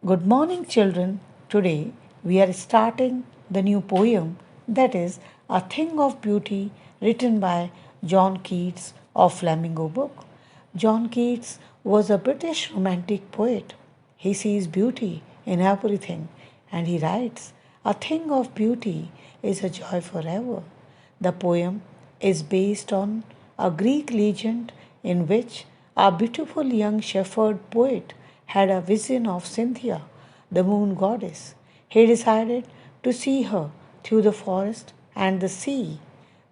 Good morning, children. Today we are starting the new poem that is A Thing of Beauty, written by John Keats of Flamingo Book. John Keats was a British romantic poet. He sees beauty in everything and he writes, A thing of beauty is a joy forever. The poem is based on a Greek legend in which a beautiful young shepherd poet had a vision of Cynthia, the moon goddess. He decided to see her through the forest and the sea.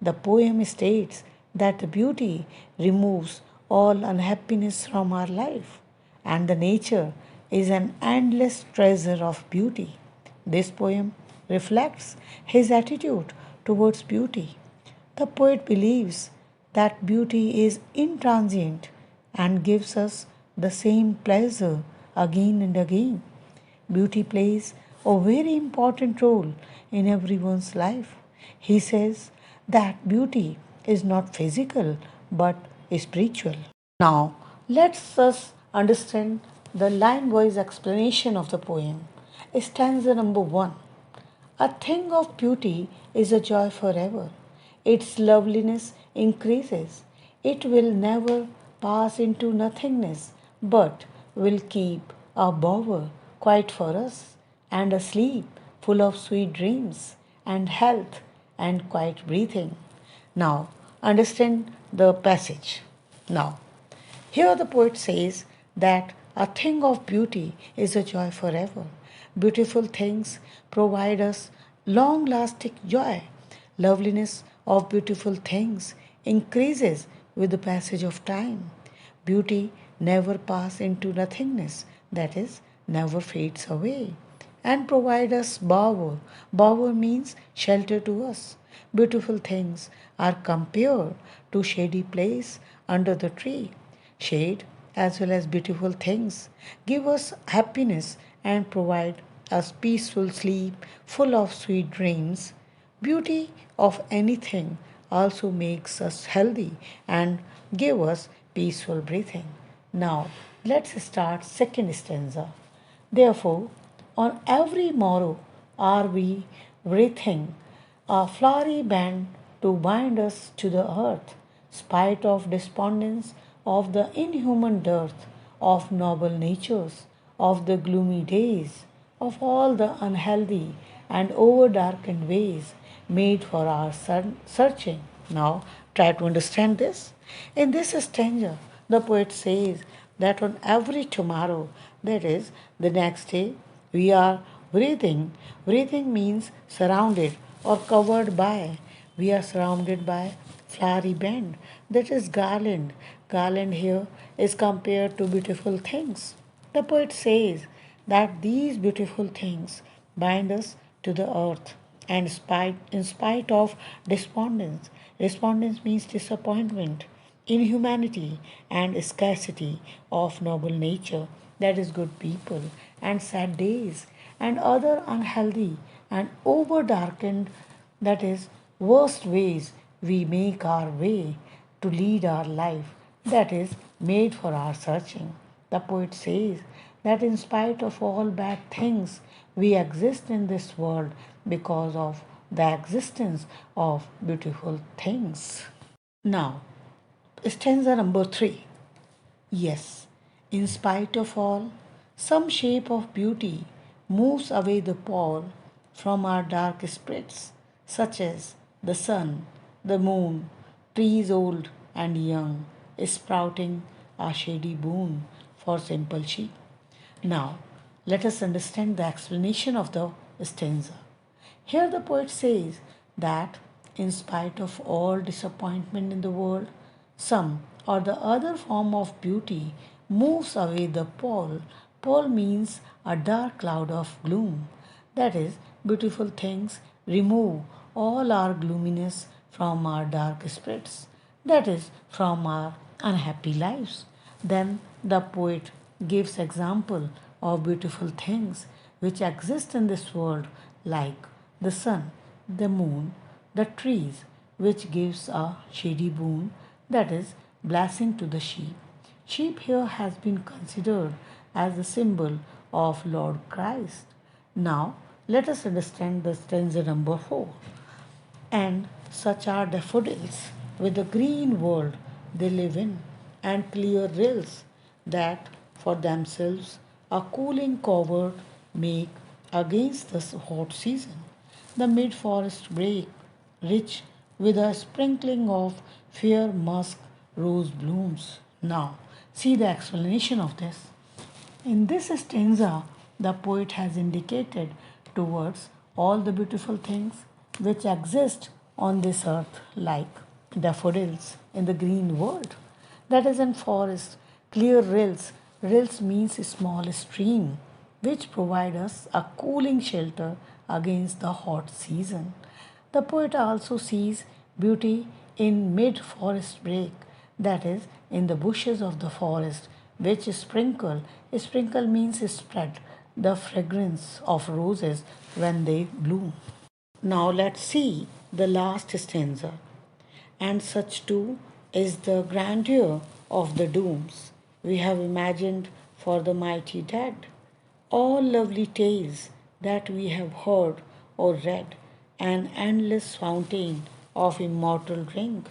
The poem states that the beauty removes all unhappiness from our life, and the nature is an endless treasure of beauty. This poem reflects his attitude towards beauty. The poet believes that beauty is intransient and gives us the same pleasure again and again. Beauty plays a very important role in everyone's life. He says that beauty is not physical but spiritual. Now, let's us understand the line wise explanation of the poem. Stanza number 1. A thing of beauty is a joy forever. Its loveliness increases. It will never pass into nothingness, but will keep a bower quiet for us, and a sleep full of sweet dreams, and health and quiet breathing. Now, understand the passage. Now, here the poet says that a thing of beauty is a joy forever. Beautiful things provide us long lasting joy. Loveliness of beautiful things increases with the passage of time. Beauty never passes into nothingness, that is, never fades away, and provide us bower. Bower means shelter to us. Beautiful things are compared to shady place under the tree. Shade as well as beautiful things give us happiness and provide us peaceful sleep full of sweet dreams. Beauty of anything also makes us healthy and give us peaceful breathing. Now let's start second stanza. Therefore, on every morrow are we breathing a flowery band to bind us to the earth, spite of despondence, of the inhuman dearth, of noble natures, of the gloomy days, of all the unhealthy and over darkened ways made for our searching. Now, try to understand this. In this stanza, the poet says that on every tomorrow, that is, the next day, we are breathing. Breathing means surrounded or covered by. We are surrounded by flowery band, that is garland. Garland here is compared to beautiful things. The poet says that these beautiful things bind us to the earth and in spite of despondence. Despondence means disappointment, inhumanity, and scarcity of noble nature, that is, good people, and sad days, and other unhealthy and over darkened, that is, worst ways we make our way to lead our life, that is, made for our searching. The poet says that in spite of all bad things, we exist in this world because of the existence of beautiful things. Now, stanza number 3. Yes, in spite of all, some shape of beauty moves away the pall from our dark spirits, such as the sun, the moon, trees old and young, sprouting a shady boon for simple sheep. Now, let us understand the explanation of the stanza. Here, the poet says that in spite of all disappointment in the world, some or the other form of beauty moves away the pall. Pall means a dark cloud of gloom. That is, beautiful things remove all our gloominess from our dark spirits, that is, from our unhappy lives. Then the poet gives example of beautiful things which exist in this world, like the sun, the moon, the trees, which gives a shady boon, that is, blessing to the sheep. Sheep here has been considered as a symbol of Lord Christ. Now, let us understand the stanza number 4. And such are daffodils with the green world they live in, and clear rills that for themselves a cooling covert make against the hot season. The mid forest brake, rich with a sprinkling of fair musk rose blooms. Now, see the explanation of this. In this stanza, the poet has indicated towards all the beautiful things which exist on this earth, like daffodils in the green world, that is in forest, clear rills. Rills means a small stream which provide us a cooling shelter against the hot season. The poet also sees beauty in mid forest brake, that is, in the bushes of the forest, which sprinkle. Sprinkle means spread the fragrance of roses when they bloom. Now let's see the last stanza. And such too is the grandeur of the dooms we have imagined for the mighty dead. All lovely tales that we have heard or read, an endless fountain of immortal drink,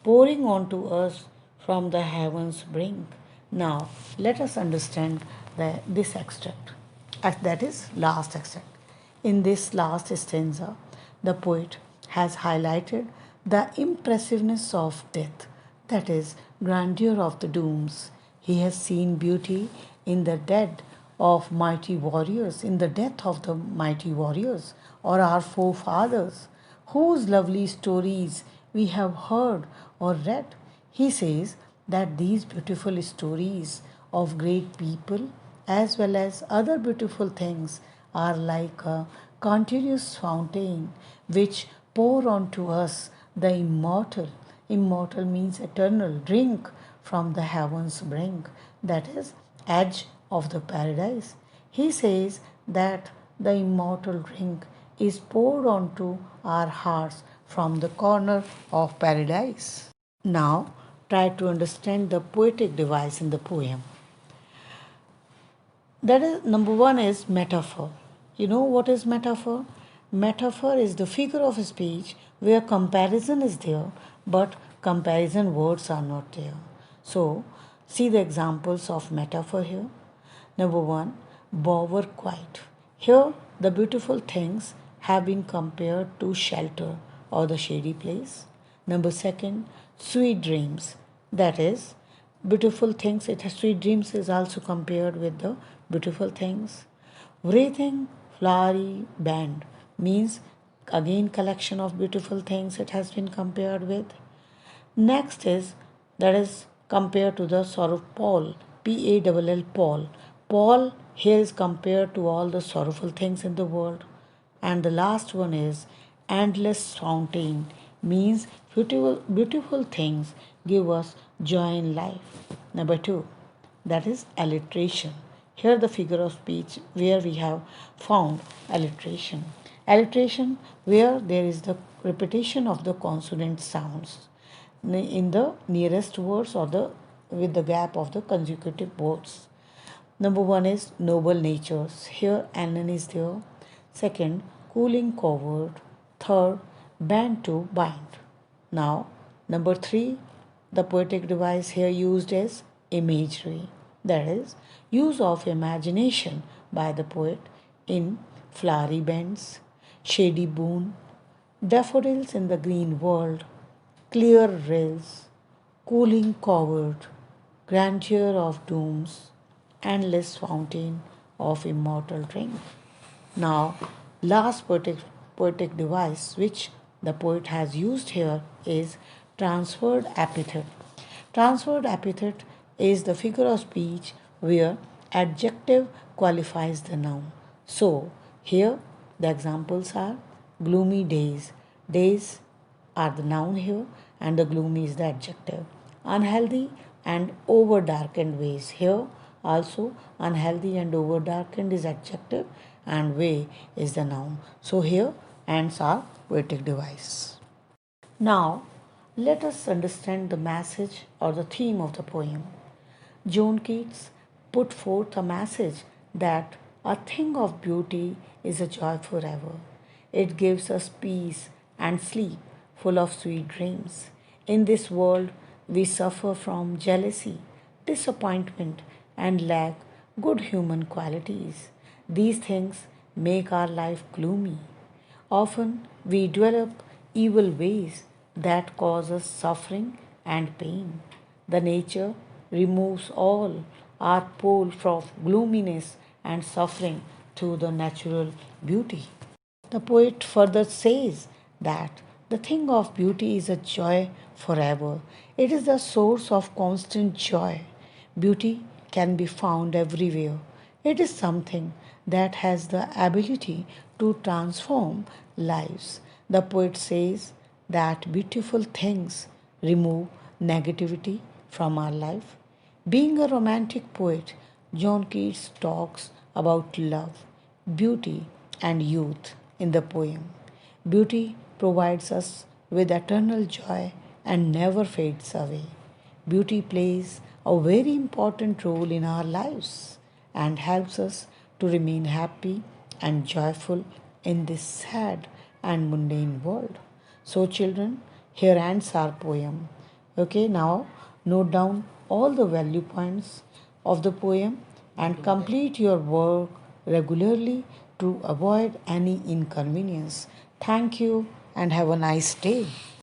pouring onto us from the heavens brink. Now, let us understand this extract, that is, last extract. In this last stanza, the poet has highlighted the impressiveness of death, that is, grandeur of the dooms. He has seen beauty in the dead of mighty warriors, in the death of the mighty warriors, or our forefathers, whose lovely stories we have heard or read. He says that these beautiful stories of great people as well as other beautiful things are like a continuous fountain which pour onto us the immortal. Immortal means eternal drink from the heavens brink, that is, edge of the paradise. He says that the immortal drink is poured onto our hearts from the corner of paradise. Now, try to understand the poetic device in the poem. That is, number one is metaphor. You know what is metaphor? Metaphor is the figure of speech where comparison is there, but comparison words are not there. So, see the examples of metaphor here. Number one, bower quiet. Here, the beautiful things have been compared to shelter or the shady place. Number second, sweet dreams. That is, beautiful things. It has sweet dreams is also compared with the beautiful things. Wreathing flowery band means again collection of beautiful things it has been compared with. Next is that is compared to the sorrowful Pall. Paul. Paul here is compared to all the sorrowful things in the world. And the last one is endless fountain means beautiful things give us joy in life. Number two, that is alliteration. Here the figure of speech where we have found alliteration. Alliteration where there is the repetition of the consonant sounds in the nearest words or the with the gap of the consecutive words. Number one is noble natures. Here Annan is there. Second, cooling covert. Third, band to bind. Now, number three, the poetic device here used is imagery. That is, use of imagination by the poet in flowery bands, shady boon, daffodils in the green world, clear rills, cooling covert, grandeur of dooms, endless fountain of immortal drink. Now, last poetic device which the poet has used here is transferred epithet. Transferred epithet is the figure of speech where adjective qualifies the noun. So, here the examples are gloomy days. Days are the noun here and the gloomy is the adjective. Unhealthy and over darkened ways. Here also unhealthy and over darkened is adjective and way is the noun. So here ends are poetic device. Now let us understand the message or the theme of the poem. John Keats put forth a message that A thing of beauty is a joy forever. It gives us peace and sleep full of sweet dreams. In this world, we suffer from jealousy, disappointment, and lack good human qualities. These things make our life gloomy. Often we develop evil ways that cause us suffering and pain. The nature removes all our pole from gloominess and suffering to the natural beauty. The poet further says that the thing of beauty is a joy forever. It is the source of constant joy. Beauty can be found everywhere. It is something that has the ability to transform lives. The poet says that beautiful things remove negativity from our life. Being a romantic poet, John Keats talks about love, beauty, and youth in the poem. Beauty provides us with eternal joy and never fades away. Beauty plays a very important role in our lives and helps us to remain happy and joyful in this sad and mundane world. So, children, here ends our poem. Okay, now note down all the value points of the poem and complete your work regularly to avoid any inconvenience. Thank you and have a nice day.